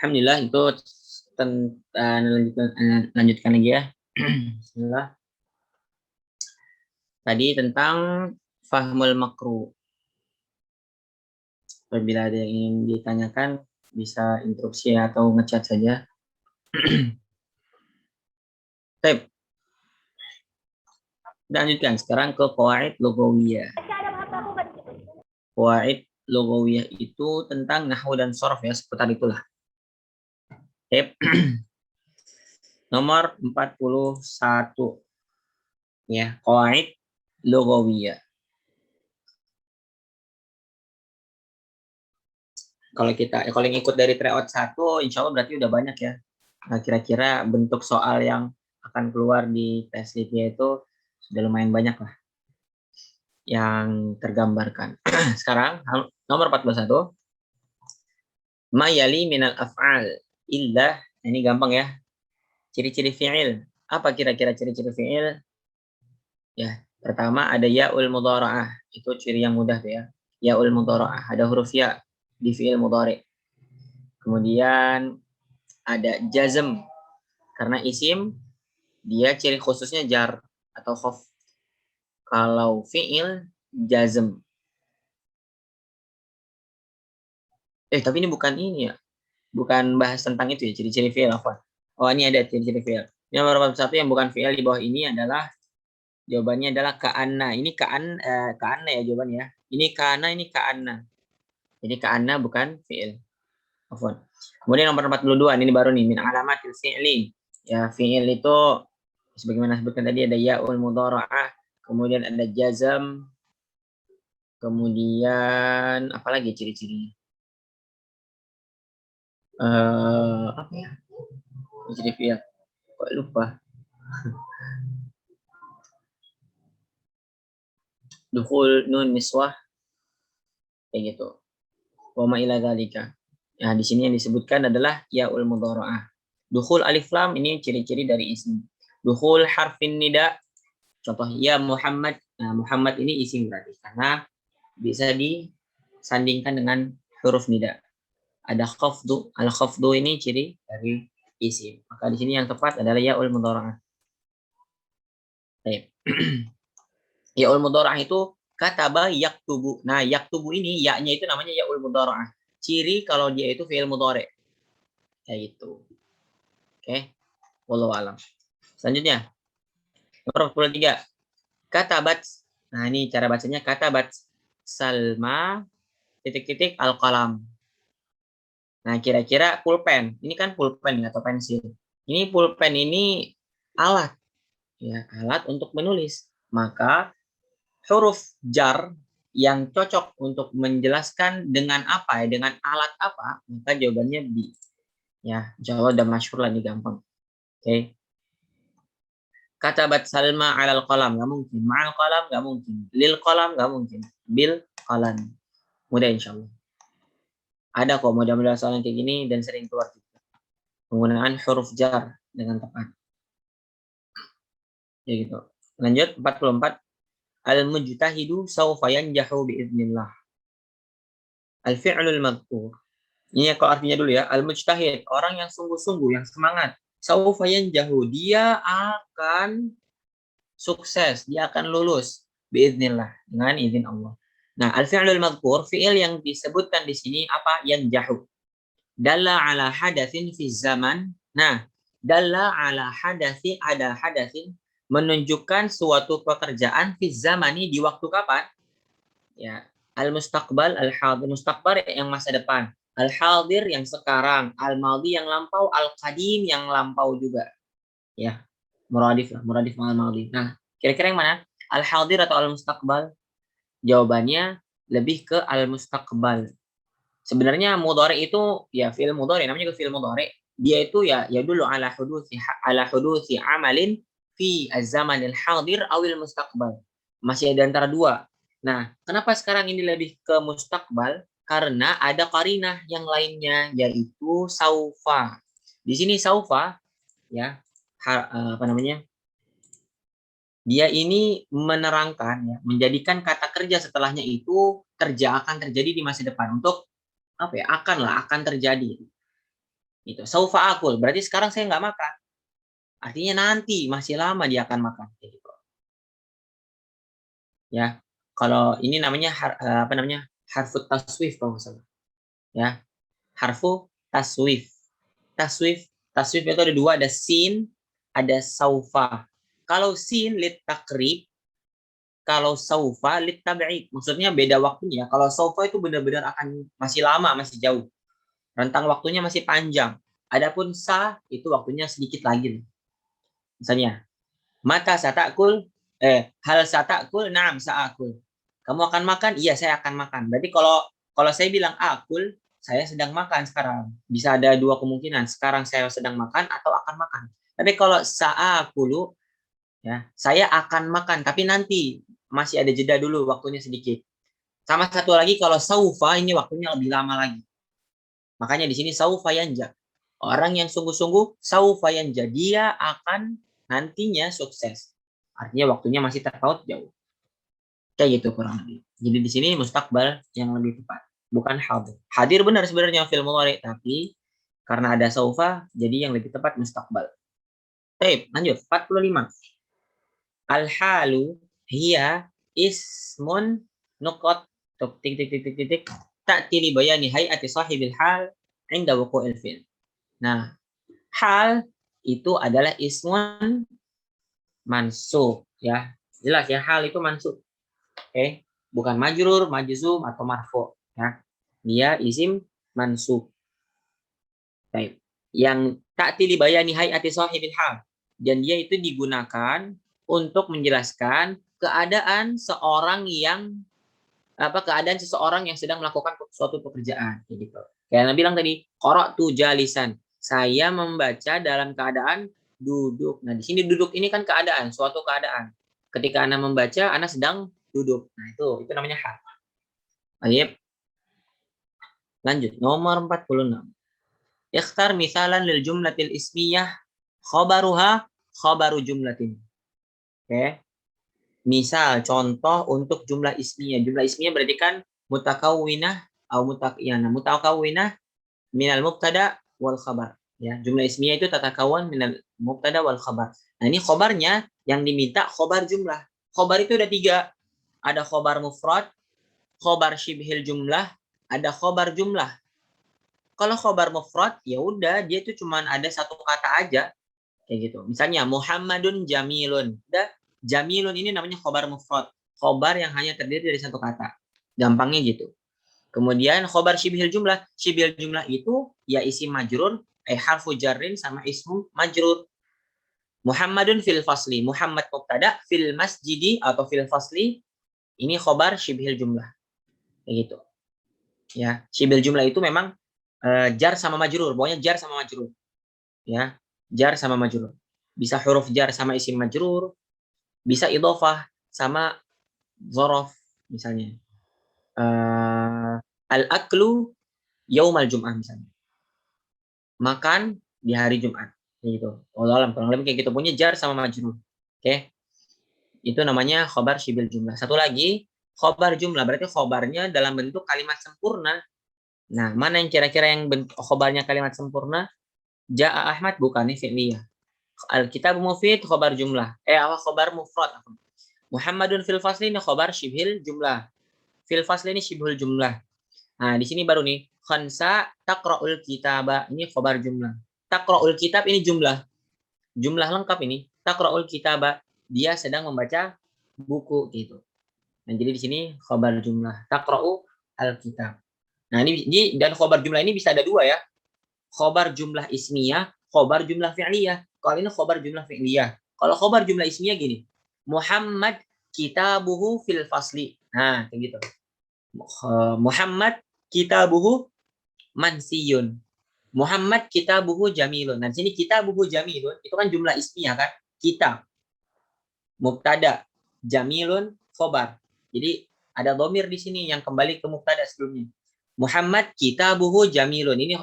Alhamdulillah itu lanjutkan lagi ya. Bismillah. Tadi tentang fahmul makruh. Apabila ada yang ingin ditanyakan, bisa interupsi atau ngechat saja. Baik. Lanjutkan sekarang ke qawaid lugawiyah. Qawaid lugawiyah itu tentang nahwu dan sharaf ya, seputar itulah. Baik. Nomor 41. Ya, qawaid lugawiyah. Kalau yang ikut dari tryout 1, insya Allah berarti udah banyak ya. Nah, kira-kira bentuk soal yang akan keluar di tes livnya itu sudah lumayan banyak lah yang tergambarkan. Sekarang nomor 41. Mayali minal af'al illa, ini gampang ya. Ciri-ciri fi'il. Apa kira-kira ciri-ciri fi'il? Ya, pertama ada ya'ul mudhara'ah. Itu ciri yang mudah tuh ya. Ya'ul mudhara'ah, ada huruf ya di fi'il mudhari'. Kemudian ada jazm, karena isim dia ciri khususnya jar atau khof. Kalau fi'il jazm. Tapi ini bukan ini ya. Bukan bahas tentang itu ya, ciri-ciri fi'il apa. Oh, ini ada ciri-ciri fi'il. Yang nomor satu yang bukan fi'il di bawah ini adalah jawabannya adalah ka'anna. Ini ka'anna ya jawabannya ya. Ini ka'anna, ini ka'anna. Jadi ka'anna bukan fi'il. Afwan. Kemudian nomor 42, ini baru nih, min alamatil fi'li. Ya, fi'il itu sebagaimana sebutkan tadi ada ya'ul mudhara'ah, kemudian ada jazam, kemudian apalagi ciri-cirinya? Apa ya? Ciri fi'il. Kok lupa? Dukhul nun niswah kayak gitu. Wa ma ila dzalika. Nah, di sini yang disebutkan adalah ya'ul mudhara'ah. Dukhul alif lam ini ciri-ciri dari isim. Dukhul harfin nida, contoh ya Muhammad. Nah, Muhammad ini isim berarti karena bisa disandingkan dengan huruf nida. Ada khafdu, al khafdu ini ciri dari isim. Maka di sini yang tepat adalah ya'ul mudhara'ah. Baik. Ya'ul mudhara'ah itu kataba yaktubu. Nah, yaktubu ini ya-nya itu namanya ya'ul mudhara'ah. Ciri kalau dia itu fi'il mudhari'. Kayak gitu. Oke. Wallahu alam. Selanjutnya, nomor 43. Katabat. Nah, ini cara bacanya katabat Salma titik-titik al-qalam. Nah, kira-kira pulpen. Ini kan pulpen atau pensil. Ini pulpen ini alat. Ya, alat untuk menulis. Maka huruf jar yang cocok untuk menjelaskan dengan apa ya, dengan alat apa, maka jawabannya B. Ya, insya Allah udah masyhur lah, ini gampang. Oke. Katabat Salma alal qalam, nggak mungkin. Ma'al qalam, nggak mungkin. Lil qalam, nggak mungkin. Bil qalam. Mudah insya Allah. Ada kok model-model soal kayak gini dan sering keluar juga. Penggunaan huruf jar dengan tepat. Ya gitu. Lanjut, 44. Al-mujtahidu sawfa yanjahu biiznillah. Al-fi'lul madhkur. Ini kalau artinya dulu ya. Al-mujtahid, orang yang sungguh-sungguh, yang semangat. Sawfa yanjahu, dia akan sukses, dia akan lulus biiznillah, dengan izin Allah. Nah, al-fi'lul madhkur, fi'il yang disebutkan di sini apa? Yanjahu. Dalla ala hadatsin fi zaman. Nah, dalla ala hadasi, ada hadasin, menunjukkan suatu pekerjaan fi zamani, di waktu kapan? Ya, al-mustaqbal, al-hadir, mustaqbal yang masa depan, al-hadir yang sekarang, al-madhi yang lampau, al-qadim yang lampau juga. Ya, muradif lah, muradif al-madhi. Nah, kira-kira yang mana? Al-hadir atau al-mustaqbal? Jawabannya lebih ke al-mustaqbal. Sebenarnya mudhari itu ya fi'il mudhari, namanya juga fi'il mudhari. Dia itu ya dulu ala hudusi amalin fi az-zamanil hadir awil mustaqbal. Masih ada antara dua. Nah, kenapa sekarang ini lebih ke mustaqbal? Karena ada qarinah yang lainnya yaitu saufa. Di sini saufa ya apa namanya? Dia ini menerangkan ya, menjadikan kata kerja setelahnya itu kerja akan terjadi di masa depan untuk apa ya, akan terjadi. Itu saufa akul, berarti sekarang saya nggak makan. Artinya nanti masih lama dia akan makan. Gitu. Ya, kalau ini namanya apa namanya harfu taswif kalau nggak salah. Ya, harfu taswif. Taswif itu ada dua, ada sin, ada saufa. Kalau sin lit takrib, kalau saufa lit tab'id. Maksudnya beda waktunya. Kalau saufa itu benar-benar akan masih lama, masih jauh. Rentang waktunya masih panjang. Adapun sa itu waktunya sedikit lagi. Misalnya, mata satakul, hal satakul, naam saakul. Kamu akan makan? Iya, saya akan makan. Berarti kalau kalau saya bilang akul, saya sedang makan sekarang. Bisa ada dua kemungkinan. Sekarang saya sedang makan atau akan makan. Tapi kalau saakulu, ya, saya akan makan. Tapi nanti masih ada jeda dulu, waktunya sedikit. Sama satu lagi kalau saufa, ini waktunya lebih lama lagi. Makanya di sini saufa yanja. Orang yang sungguh-sungguh saufa yanja, dia akan nantinya sukses. Artinya waktunya masih terpaut jauh. Kayak gitu kurang lebih. Jadi di sini mustakbal yang lebih tepat, bukan hadir. Hadir benar sebenarnya fil mudhari, tapi karena ada saufa, jadi yang lebih tepat mustakbal. Baik, lanjut 45. Al-halu hiya ismun nuqat tik tik tik tik tik tik ta'ti li bayani hay'ati sahibil hal 'inda wuqu'il fi'l. Nah, hal itu adalah ismun mansub ya. Jelas ya, hal itu mansub. Oke, bukan majrur, majzum atau marfu ya. Dia isim mansub. Baik. Yang ta'ti li bayani hay'ati sahibil hal. Dan dia itu digunakan untuk menjelaskan keadaan seorang yang keadaan seseorang yang sedang melakukan suatu pekerjaan gitu. Kayak Anda bilang tadi, qara'tu jalisan. Saya membaca dalam keadaan duduk. Nah, di sini duduk ini kan keadaan, suatu keadaan. Ketika Anda membaca, Anda sedang duduk. Nah, itu namanya hal. Baik. Lanjut, nomor 46. Ikhtar misalan lil jumlatil ismiyah khabaruha khabaru jumlatin. Oke. Misal contoh untuk jumlah ismiyah. Jumlah ismiyah berarti kan mutakawwinah atau mutakawwinah minal mubtada wal khabar. Ya, jumlah ismiyah itu tatakawwan minal mubtada wal khabar. Nah, ini khabarnya yang diminta khabar jumlah. Khabar itu ada 3. Ada khabar mufrad, khabar syibhil jumlah, ada khabar jumlah. Kalau khabar mufrad, ya udah dia itu cuma ada satu kata aja. Kayak gitu. Misalnya Muhammadun jamilun. Udah, jamilun ini namanya khabar mufrad. Khabar yang hanya terdiri dari satu kata. Gampangnya gitu. Kemudian khabar syibhil jumlah. Syibhil jumlah itu ya isim majrur, harfu jarrin sama ismu majrur. Muhammadun fil fasli. Muhammad mubtada, fil masjidi atau fil fasli. Ini khabar syibhil jumlah. Kayak gitu. Ya, syibhil jumlah itu memang jar sama majrur. Pokoknya jar sama majrur. Ya, jar sama majrur. Bisa huruf jar sama isim majrur, bisa idhofah sama zorof misalnya. Al-aklu yaumal jum'ah misalnya. Makan di hari Jumat. Gitu. Allah alam, kurang lebih kayak gitu. Punya jar sama majrur. Oke. Itu namanya khobar syibil jumlah. Satu lagi, khobar jumlah. Berarti khobarnya dalam bentuk kalimat sempurna. Nah, mana yang kira-kira yang bentuk khobarnya kalimat sempurna? Ja'a Ahmad bukan ini fi'liyah. Al-kitab mufid khobar jumlah. Khobar mufrad. Muhammadun fil fasli ini khobar syibhil jumlah. Fil fasli ini syibhul jumlah. Nah, di sini baru nih. Khansa taqra'ul kitaba. Ini khobar jumlah. Taqra'ul kitab ini jumlah. Jumlah lengkap ini. Taqra'ul kitaba. Dia sedang membaca buku gitu. Nah, jadi di sini khobar jumlah. Taqra'u al-kitab. Nah, ini dan khobar jumlah ini bisa ada 2 ya. Khobar jumlah ismiyah, khobar jumlah fi'liyah. Kalau ini khobar jumlah fi'liyah. Kalau khobar jumlah ismiyah gini. Muhammad kitabuhu fil fasli. Nah, kayak gitu. Muhammad kitabuhu mansiyun. Muhammad kitabuhu jamilun. Nah, di sini kitabuhu jamilun itu kan jumlah ismiyah kan? Kitab. Mubtada. Jamilun khobar. Jadi ada dhamir di sini yang kembali ke mubtada sebelumnya. Muhammad kitabuhu jamilun. Ini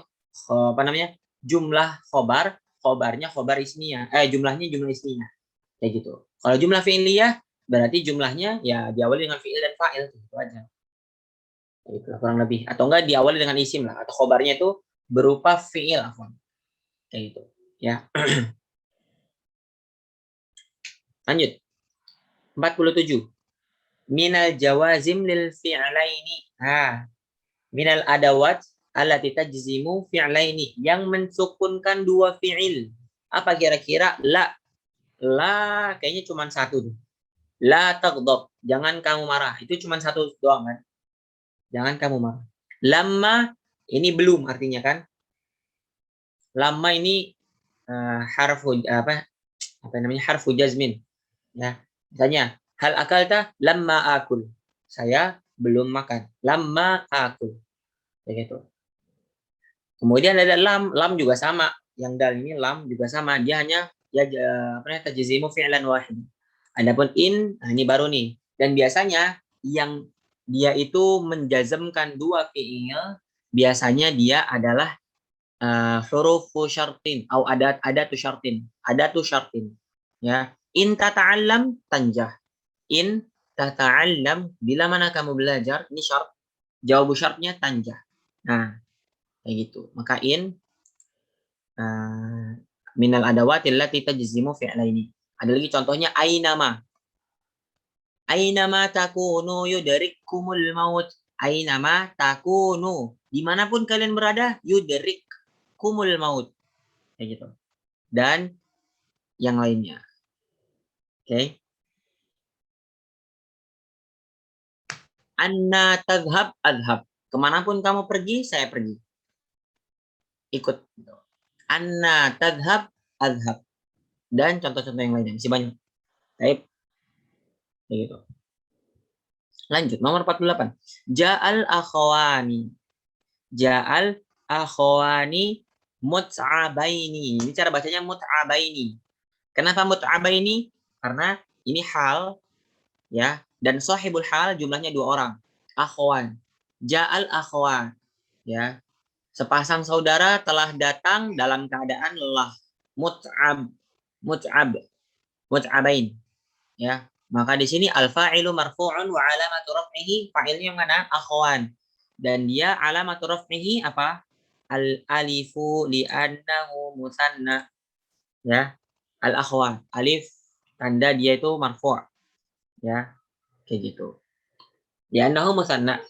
apa namanya? Jumlah khobar, khobarnya khobar ismiyah. Jumlahnya jumlah ismiyah. Kayak gitu. Kalau jumlah fi'liyah berarti jumlahnya ya diawali dengan fi'il dan fa'il gitu aja. Itu kurang lebih. Atau enggak diawali dengan isim lah atau khobarnya itu berupa fi'il afwan. Kayak gitu. Ya. Lanjut. 47. Minal jawazim lil fi'laini. Minal adawat allati tajzimu fi'laini, yang mensukunkan dua fi'il. Apa kira-kira? La kayaknya cuma satu tuh. La taghdab, jangan kamu marah. Itu cuma satu doang kan? Jangan kamu marah. Lamma ini belum artinya kan? Lamma ini harfu apa namanya? Harfu jazmin. Ya. Misalnya, hal akalta lamma akul. Saya belum makan. Lamma akul. Begitu. Kemudian ada lam juga sama. Yang dal ini lam juga sama. Dia hanya ya apa namanya, tajzimu fi'lan wahid. Adapun ini baru nih. Dan biasanya yang dia itu menjazmkan dua fi'il, biasanya dia adalah hurufu syartin atau adatu syartin. Adatu syartin. Ya. In tata'allam tanjah. In tata'allam, bila mana kamu belajar, ini syarat. Jawab syaratnya tanjah. Nah, kayak gitu. Maka minal adawatil lati tajzimu fi'laini. Ada lagi contohnya ainama. Ainama takunu yudrikkumul maut. Ainama takunu. Dimanapun kalian berada, yudrikkumul maut. Kayak gitu. Dan yang lainnya. Oke. Okay. Anna tadhab adhab. Kemanapun kamu pergi, saya pergi. Ikut. Anna tadhab adhab. Dan contoh-contoh yang lainnya. Masih banyak. Baik. Kayak gitu. Lanjut, nomor 48. Ja'al akhwani. Ja'al akhwani mut'abaini. Ini cara bacanya mut'abaini. Kenapa mut'abaini? Karena ini hal, ya, dan sahibul hal jumlahnya 2 orang. Akhwan. Ja'al akhwan. Ya. Sepasang saudara telah datang dalam keadaan lelah. Mut'ab. Mut'ab. Mut'abain. Ya. Maka di sini al-fa'ilu marfu'un wa alamatu raf'ihi, fa'ilnya yang mana? Akhwan. Dan dia alamatu raf'ihi apa? Al-alifu li'annahu musanna. Ya. Al-akhwan. Alif tanda dia itu marfu'. Ya. Kayak gitu. Li'annahu musanna.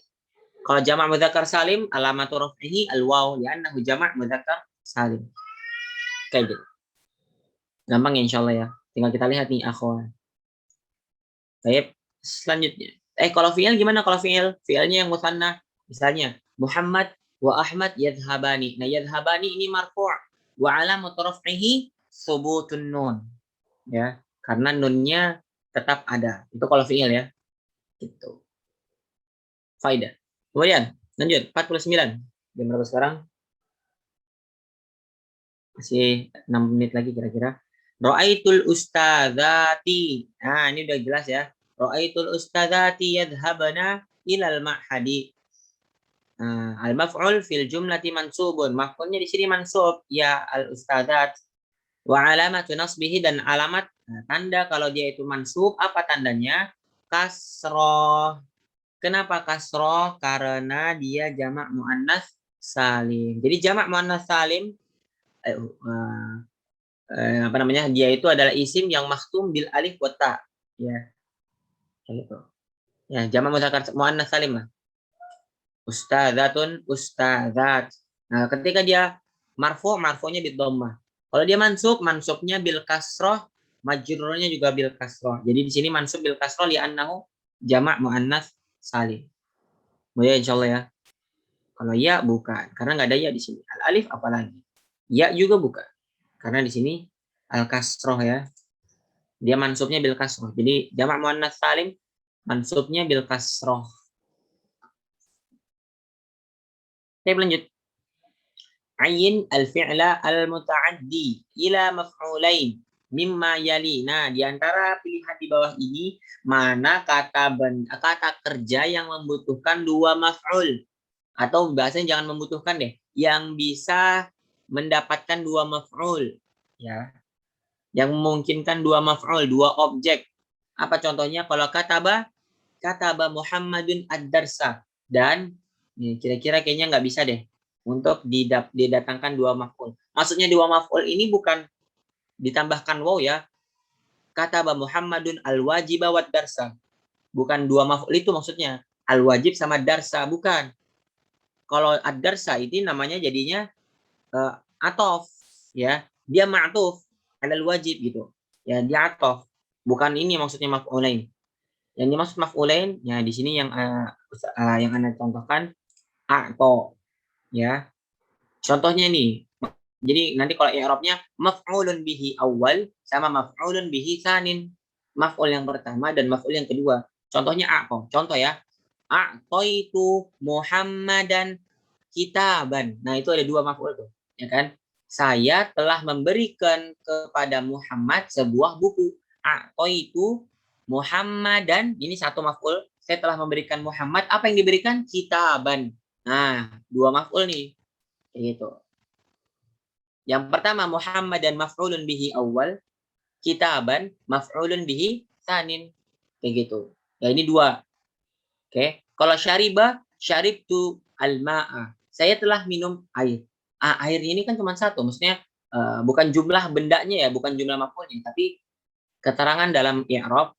Kalau jamak mudzakkar salim, alamatu raf'ihi al-waw li'annahu jamak mudzakkar salim. Kayak gitu. Gampang ya insyaallah ya. Tinggal kita lihat nih akhwan. Baik, selanjutnya. Kalau fi'il gimana kalau fi'il? Fi'ilnya yang musanna. Misalnya, Muhammad wa Ahmad yadhhabani. Nah, yadhhabani ini marfu'. Wa alamatu raf'ihi subutun nun. Ya, karena nunnya tetap ada. Itu kalau fi'il ya. Gitu. Faidah. Kemudian, lanjut. 49. Jam berapa sekarang? Masih 6 menit lagi kira-kira. Ra'aitul ustadzati. Nah, ini udah jelas ya. Ra'aitul ustadzati yadhhabana ilal ma'hadi. Nah, al-maf'ul fil jumlati mansubun. Maf'ulnya di sini mansub ya al ustadzat. Wa alamatu nasbihi, dan alamat tanda kalau dia itu mansub, apa tandanya? Kasroh. Kenapa kasroh? Karena dia jamak muannas salim. Jadi jamak muannas salim apa namanya, dia itu adalah isim yang makhtum bil alif wa ta, ya gitu ya, jamak mudzakkar muannas salim lah. Ustadzatun ustadzat. Nah, ketika dia marfu'nya bil dhammah. Kalau dia mansubnya bil kasroh, majrurnya juga bil kasroh. Jadi di sini mansub bil kasroh li'annahu jamak muannas salim. Ya insyaallah ya. Kalau ya bukan, karena nggak ada ya di sini. Al alif apalagi. Ya juga bukan. Karena di sini al kasroh ya. Dia mansubnya bil kasroh. Jadi jamak muannas salim mansubnya bil kasroh. Oke, lanjut. Ayin al-fi'la al-muta'addi ila maf'ulain mimma yali. Nah, di antara pilihan di bawah ini, mana kata kerja yang membutuhkan 2 maf'ul, atau bahasanya jangan membutuhkan deh, yang bisa mendapatkan 2 maf'ul, ya. Yang memungkinkan 2 maf'ul, 2 objek. Apa contohnya? Kalau kataba Muhammadun ad-darsa, dan kira-kira kayaknya nggak bisa deh untuk didatangkan 2 maf'ul. Maksudnya dua maf'ul ini bukan ditambahkan waw ya. Kataba Muhammadun al-wajiba wa darsa. Bukan dua maf'ul itu maksudnya. Al-wajib sama darsa, bukan. Kalau ad-darsa ini namanya jadinya atof, ya. Dia ma'tuf alal wajib gitu. Ya, dia atof. Bukan ini maksudnya maf'ulain. Yang dimaksud maf'ulain, ya di sini yang Anda contohkan ato, ya. Contohnya nih. Jadi nanti kalau i'rabnya maf'ulun bihi awal sama maf'ulun bihi sanin. Maf'ul yang pertama dan maf'ul yang kedua. Contohnya ato. Contoh ya. A'taitu Muhammadan kitaban. Nah, itu ada dua maf'ul tuh, ya kan? Saya telah memberikan kepada Muhammad sebuah buku. A'taitu Muhammadan, ini satu maf'ul. Saya telah memberikan Muhammad, apa yang diberikan? Kitaban. Nah, dua maf'ul nih. Kayak gitu. Yang pertama Muhammad dan maf'ulun bihi awal, kitaban maf'ulun bihi sanin. Kayak gitu. Ya ini dua. Oke. Kalau syariba, syaribtu al-ma'a. Saya telah minum air. Air ini kan cuma satu, maksudnya bukan jumlah bendanya ya, bukan jumlah maf'ulnya, tapi keterangan dalam i'rab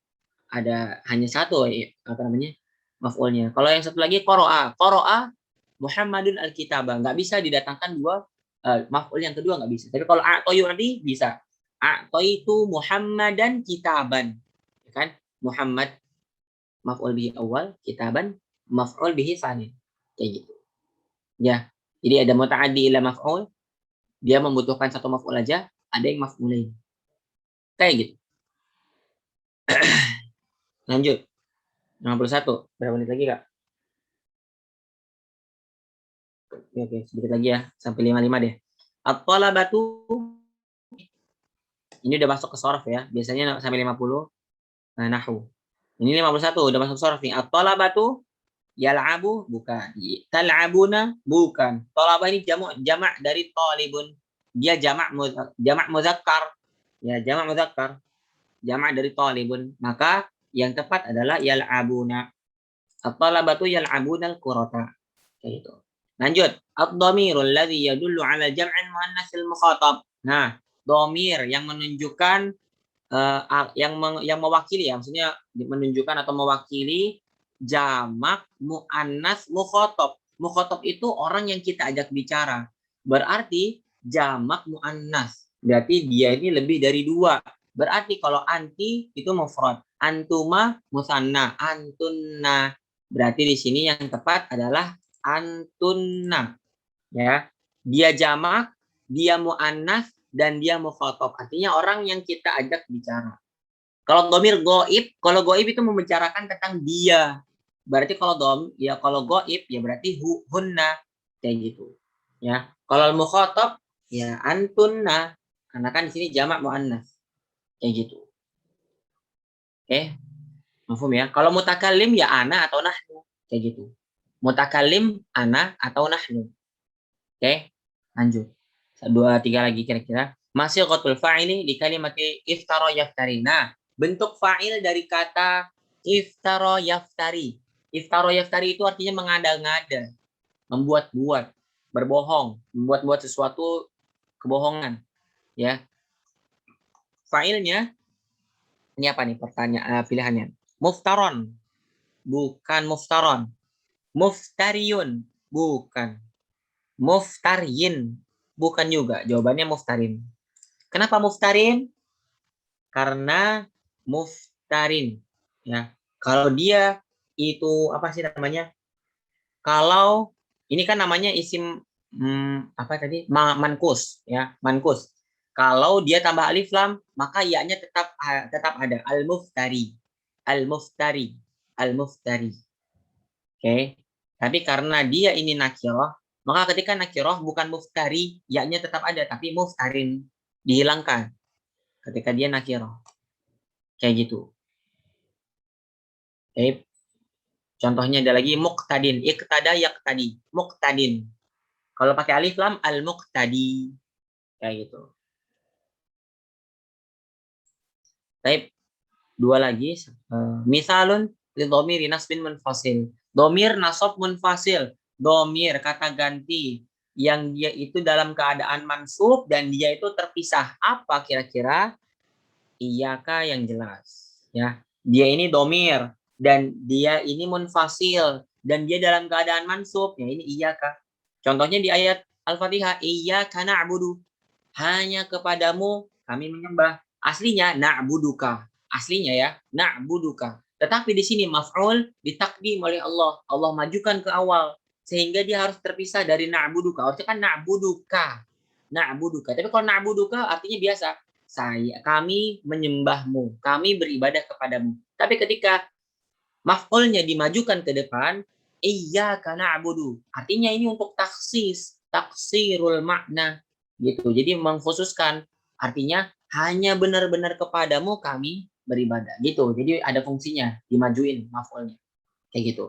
ada hanya satu apa namanya? Maf'ulnya. Kalau yang satu lagi qara'a. Qara'a Muhammadun al-kitaba. Nggak bisa didatangkan dua maf'ul yang kedua nggak bisa. Tapi kalau a'toyu nanti bisa. A'toitu Muhammadan kitaban. Ya kan? Muhammad maf'ul bihi awal, kitaban maf'ul bihi tsani. Kayak gitu. Ya. Jadi ada muta'addi ila maf'ul, dia membutuhkan satu maf'ul aja, ada yang maf'ulain. Kayak gitu. Lanjut. 61. Berapa menit lagi, Kak? Oke, sedikit lagi ya, sampai 55 deh. At-talabatu, ini udah masuk ke shorof ya. Biasanya sampai 50 nahwu. Ini 51 udah masuk shorof nih. At-talabatu yal'abu bukan. Tal'abuna bukan. Talabah ini jamak dari talibun. Dia jamak muzakkar. Ya, jamak muzakkar. Jamak dari talibun. Maka yang tepat adalah yal'abuna. At-talabatu yal'abuna al-qurata. Kayak gitu. Lanjut. Ad-dhamirul ladzi yadullu 'ala jam'il muannatsil mukhatab. Nah, dhamir yang menunjukkan yang mewakili ya, maksudnya menunjukkan atau mewakili jamak muannas mukhatab. Mukhatab itu orang yang kita ajak bicara. Berarti jamak muannas. Berarti dia ini lebih dari dua. Berarti kalau anti itu mufrad, antuma musanna, antunna. Berarti di sini yang tepat adalah antunna. Ya. Dia jamak, dia muannas, dan dia mukhatab. Artinya orang yang kita ajak bicara. Kalau domir goib, kalau goib itu membicarakan tentang dia. Berarti kalau goib ya berarti hunna kayak gitu. Ya. Kalau mukhatab ya antunna, karena kan di sini jamak muannas. Kayak gitu. Oke. Mafhum ya. Kalau mutakallim ya ana atau nahnu kayak gitu. Mutakallim ana atau nahnu. Oke. Lanjut. 2, 3 lagi kira-kira. Masih qatul fa'ili di kalimat iftara yaftari. Nah, bentuk fa'il dari kata iftara yaftari. Iftara yaftari itu artinya mengada-ngada, membuat-buat, berbohong, membuat-buat sesuatu kebohongan, ya. Fa'ilnya ini apa nih pertanyaan pilihannya? Muftaron, bukan muftaron. Muftariun, bukan. Muftaryin, bukan juga. Jawabannya muftarin. Kenapa muftarin? Karena muftarin, ya. Kalau dia itu apa sih namanya? Kalau ini kan namanya isim apa tadi? Mankus, ya, mankus. Kalau dia tambah alif lam, maka ya-nya tetap ada al-muftari. Al-muftari. Al-muftari. Oke. Tapi karena dia ini nakirah, maka ketika nakirah bukan muftari, ya-nya tetap ada tapi muftarin, dihilangkan ketika dia nakirah. Kayak gitu. Oke. Contohnya ada lagi muqtadin, iqtada yaqtadi, muqtadin. Kalau pakai alif lam al-muqtadi. Kayak gitu. Baik, 2 lagi. Misalun li dhamiri nasbin munfasil. Dhamir nasab munfasil. Dhamir kata ganti yang dia itu dalam keadaan mansub dan dia itu terpisah. Apa kira-kira? Iyaka yang jelas. Ya, dia ini domir dan dia ini munfasil dan dia dalam keadaan mansub. Ya ini iyaka. Contohnya di ayat Al-Fatihah, iyyaka na'budu. Hanya kepadamu kami menyembah. Aslinya na'buduka. Aslinya ya, na'buduka. Tetapi di sini maf'ul ditakdim oleh Allah. Allah majukan ke awal sehingga dia harus terpisah dari na'buduka. Harusnya kan na'buduka. Na'buduka. Tapi kalau na'buduka artinya biasa. Kami menyembahmu. Kami beribadah kepadamu. Tapi ketika maf'ulnya dimajukan ke depan, iyyaka na'budu. Artinya ini untuk taksis, taksirul makna gitu. Jadi mengkhususkan artinya hanya benar-benar kepadamu kami beribadah gitu. Jadi ada fungsinya dimajuin maf'ulnya. Kayak gitu.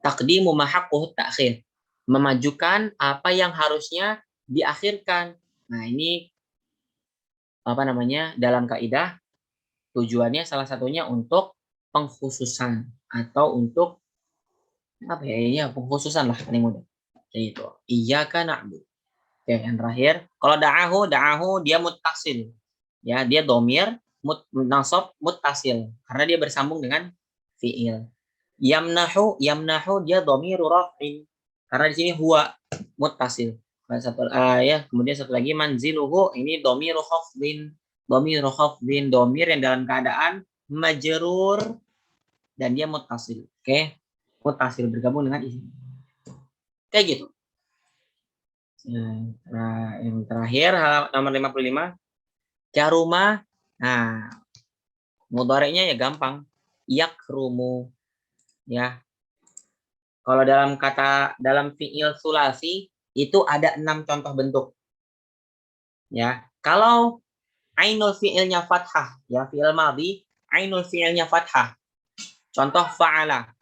Taqdimu ma haqquhu ta'khir. Memajukan apa yang harusnya diakhirkan. Nah, ini apa namanya? Dalam kaidah tujuannya salah satunya untuk pengkhususan atau untuk apa ya? Ya, pengkhususan lah paling mudah. Kayak gitu. Iyyaka na'budu. Oke, yang terakhir, kalau da'ahu dia muttasil. Ya, dia domir nasab muttasil karena dia bersambung dengan fiil. Yamnahu dia domiru raf'in karena di sini huwa muttasil. Kemudian satu lagi manziluhu ini domiru khafdin domir yang dalam keadaan majrur dan dia muttasil. Oke, muttasil bergabung dengan isim. Kayak gitu. Nah, yang terakhir nomor 55 karuma. Nah, mudhari'nya ya gampang. Yakrumu ya. Kalau dalam fiil sulasi itu ada 6 contoh bentuk. Ya. Kalau ainul fiilnya fathah, ya fiil madhi, ainul fiilnya fathah. Contoh fa'ala.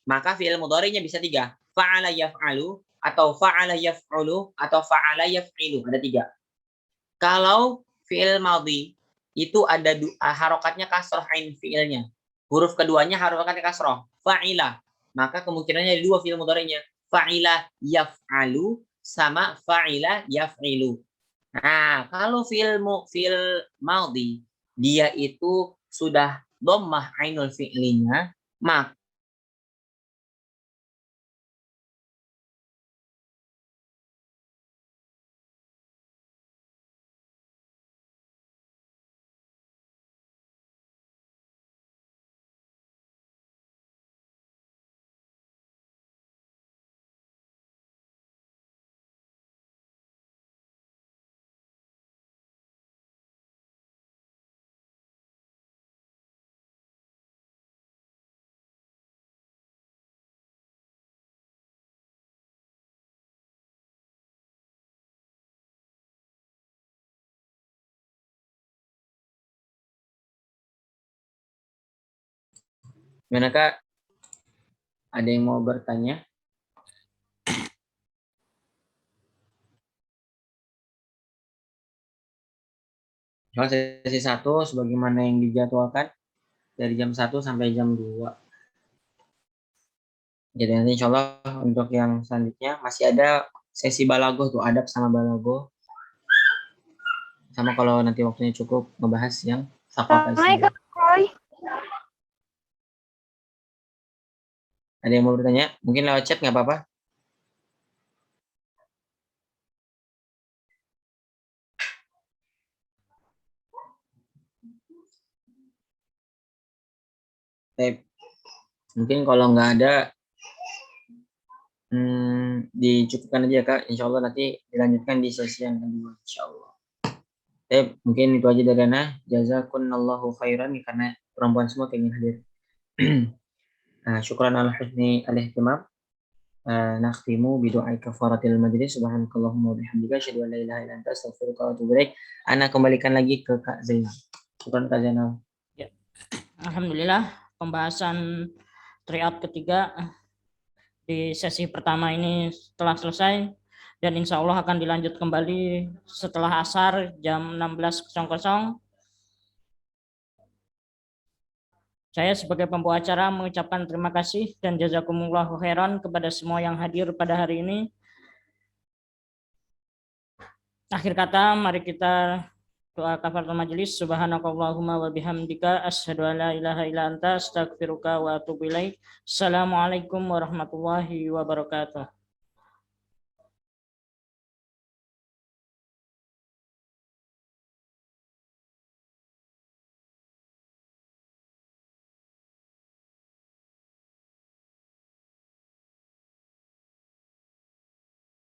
Maka fiil mudhari'nya bisa 3. Fa'ala yaf'alu atau fa'ala yaf'ulu atau fa'ala yaf'ilu. Ada 3. Kalau fiil madhi itu ada harokatnya kasroh ain fiilnya. Huruf keduanya harokatnya kasroh. Fa'ila. Maka kemungkinannya ada 2 fiil mudhari'nya. Fa'ila yaf'alu sama fa'ila yaf'ilu. Nah, kalau fiil madhi dia itu sudah dhammah ainul fi'linya, maka gimana Kak? Ada yang mau bertanya? Soal sesi 1 sebagaimana yang dijadwalkan dari jam 1 sampai jam 2. Jadi nanti insya Allah untuk yang selanjutnya masih ada sesi balagoh tuh, adab sama balagoh. Sama kalau nanti waktunya cukup ngebahas yang Assalamualaikum. Ada yang mau bertanya? Mungkin lewat chat nggak apa-apa? Mungkin kalau nggak ada, dicukupkan aja Kak. Insya Allah nanti dilanjutkan di sesi yang kedua. Insya Allah. Mungkin itu aja dari Ana. Jazakumullahu khairan karena perempuan semua ingin hadir. Syukran ala husni al-ihtimam. Nakhtimu bidu'ai kafaratil majlis. Subhanakallahumma bihamdika asyhadu an la ilaha illa anta astaghfiruka wa atubu ilaik. Ana kembalikan lagi ke Kak Zainal. Syukran Kak Zainal. Ya. Alhamdulillah pembahasan triad ketiga di sesi pertama ini telah selesai dan insya Allah akan dilanjut kembali setelah asar jam 16.00. Saya sebagai pembawa acara mengucapkan terima kasih dan jazakumullahu khairan kepada semua yang hadir pada hari ini. Akhir kata, mari kita doa kafaratul majelis. Subhanakallahumma wa bihamdika asyhadu an la ilaha illa anta astaghfiruka wa atubu ilaik. Assalamualaikum warahmatullahi wabarakatuh.